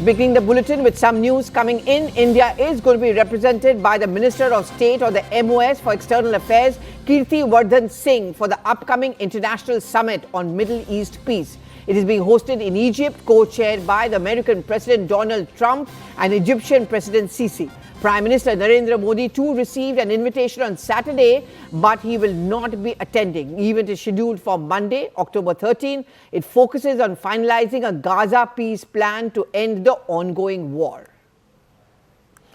beginning the bulletin with some news coming in. India is going to be represented by the Minister of State or the MoS for External Affairs, Kirti Vardhan Singh, for the upcoming International Summit on Middle East Peace. It is being hosted in Egypt, co-chaired by the American President Donald Trump and Egyptian President el-Sisi. Prime Minister Narendra Modi too received an invitation on Saturday, but he will not be attending. The event is scheduled for Monday, October 13. It focuses on finalizing a Gaza peace plan to end the ongoing war.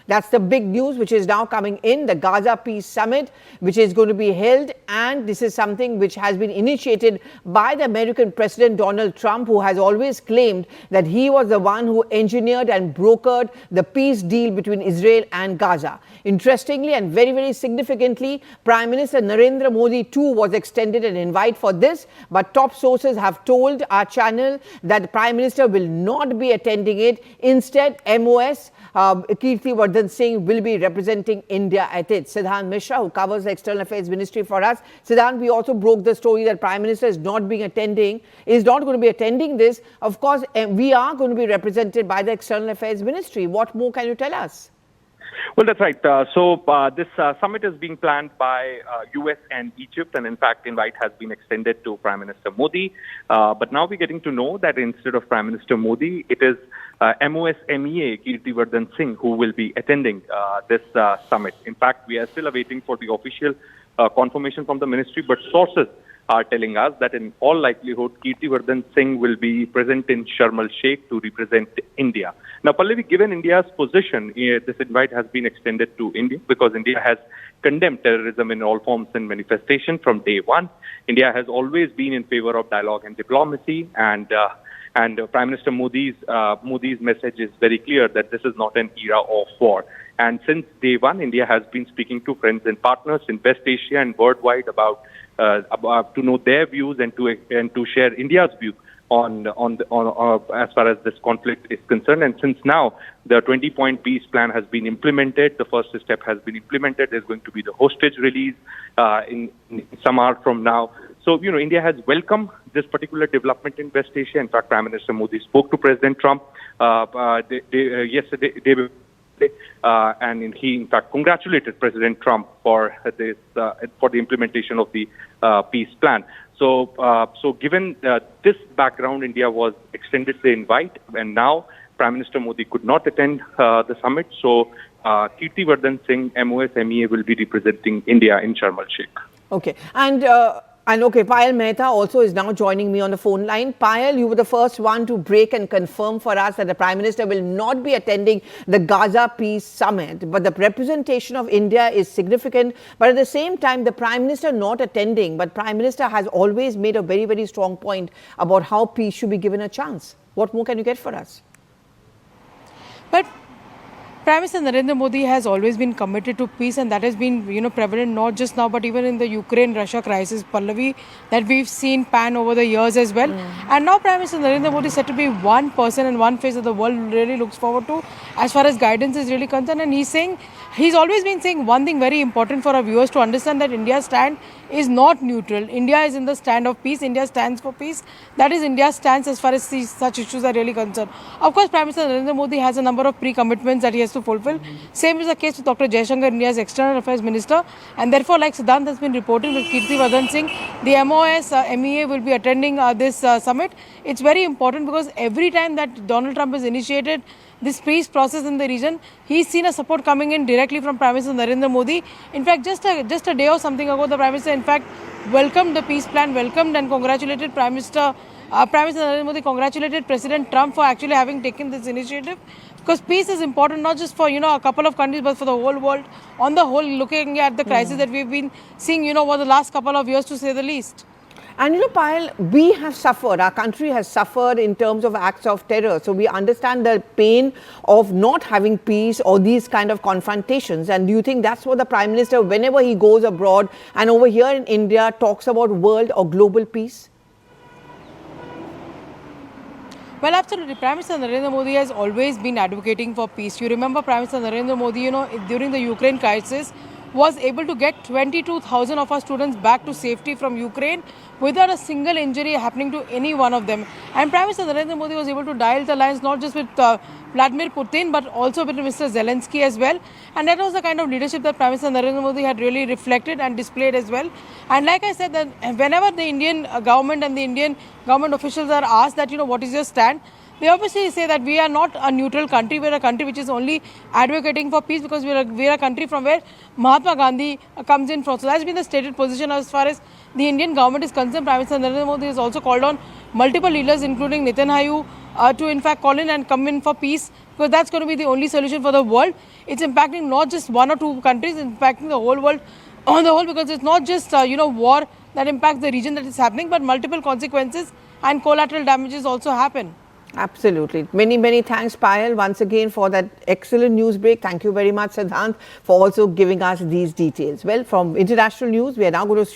That's the big news which is now coming in, the Gaza Peace Summit, which is going to be held. And this is something which has been initiated by the American President Donald Trump, who has always claimed that he was the one who engineered and brokered the peace deal between Israel and Gaza. Interestingly and very, very significantly, Prime Minister Narendra Modi too was extended an invite for this. But top sources have told our channel that the Prime Minister will not be attending it. Instead, MoS Kirti Vardhan Singh will be representing India at it. Siddhant Mishra, who covers the External Affairs Ministry for us. Siddhant, we also broke the story that Prime Minister is not going to be attending this. Of course, we are going to be represented by the External Affairs Ministry. What more can you tell us? Well, that's right. This summit is being planned by US and Egypt, and in fact, invite has been extended to Prime Minister Modi. But now we're getting to know that instead of Prime Minister Modi, it is MoS MEA Kirti Vardhan Singh who will be attending this summit. In fact, we are still awaiting for the official confirmation from the ministry, but sources are telling us that in all likelihood, Kirti Vardhan Singh will be present in Sharm El-Sheikh to represent India. Now, Pallavi, given India's position, this invite has been extended to India because India has condemned terrorism in all forms and manifestation from day one. India has always been in favor of dialogue and diplomacy, and Prime Minister Modi's message is very clear that this is not an era of war. And since day one, India has been speaking to friends and partners in West Asia and worldwide about to know their views and to share India's view on as far as this conflict is concerned. And since now the 20-point peace plan has been implemented, the first step has been implemented. There's going to be the hostage release in some hour from now. So, India has welcomed this particular development in West Asia. In fact, Prime Minister Modi spoke to President Trump yesterday, and he, in fact, congratulated President Trump for this for the implementation of the peace plan. So given this background, India was extended the invite, and now Prime Minister Modi could not attend the summit. So Kirti Vardhan Singh, MoS MEA, will be representing India in Sharm El-Sheikh. Okay, and okay, Payal Mehta also is now joining me on the phone line. Payal, you were the first one to break and confirm for us that the Prime Minister will not be attending the Gaza Peace Summit. But the representation of India is significant. But at the same time, the Prime Minister not attending, but Prime Minister has always made a very, very strong point about how peace should be given a chance. What more can you get for us? But Prime Minister Narendra Modi has always been committed to peace, and that has been, prevalent not just now, but even in the Ukraine-Russia crisis, Pallavi, that we've seen pan over the years as well. And now Prime Minister Narendra Modi is said to be one person and one face that the world really looks forward to as far as guidance is really concerned. And he's always been saying one thing very important for our viewers to understand, that India's stand is not neutral. India is in the stand of peace. India stands for peace. That is India's stance as far as such issues are really concerned. Of course, Prime Minister Narendra Modi has a number of pre-commitments that he has to fulfill. Same is the case with Dr. Jaishankar, India's External Affairs Minister. And therefore, like Siddhant has been reporting with Kirti Vardhan Singh, the MoS MEA will be attending this summit. It's very important because every time that Donald Trump has initiated this peace process in the region, he's seen a support coming in directly from Prime Minister Narendra Modi. In fact, just a day or something ago, the Prime Minister, in fact, welcomed the peace plan, welcomed and congratulated Prime Minister Narendra Modi, congratulated President Trump for actually having taken this initiative. Because peace is important not just for, a couple of countries, but for the whole world. On the whole, looking at the crisis that we've been seeing, over the last couple of years, to say the least. And Payal, we have suffered, our country has suffered in terms of acts of terror. So we understand the pain of not having peace or these kind of confrontations. And do you think that's what the Prime Minister, whenever he goes abroad and over here in India, talks about world or global peace? Well, absolutely. Prime Minister Narendra Modi has always been advocating for peace. You remember Prime Minister Narendra Modi, during the Ukraine crisis, was able to get 22,000 of our students back to safety from Ukraine without a single injury happening to any one of them. And Prime Minister Narendra Modi was able to dial the lines not just with Vladimir Putin but also with Mr. Zelensky as well. And that was the kind of leadership that Prime Minister Narendra Modi had really reflected and displayed as well. And like I said, that whenever the Indian government and the Indian government officials are asked that, what is your stand, they obviously say that we are not a neutral country. We are a country which is only advocating for peace because we are a country from where Mahatma Gandhi comes in from. So that's been the stated position as far as the Indian government is concerned. Prime Minister Narendra Modi has also called on multiple leaders, including Netanyahu, to in fact call in and come in for peace, because that's going to be the only solution for the world. It's impacting not just one or two countries, it's impacting the whole world on the whole, because it's not just war that impacts the region that is happening, but multiple consequences and collateral damages also happen. Absolutely. Many, many thanks, Payal, once again for that excellent news break. Thank you very much, Siddhant, for also giving us these details. Well, from international news, we are now going to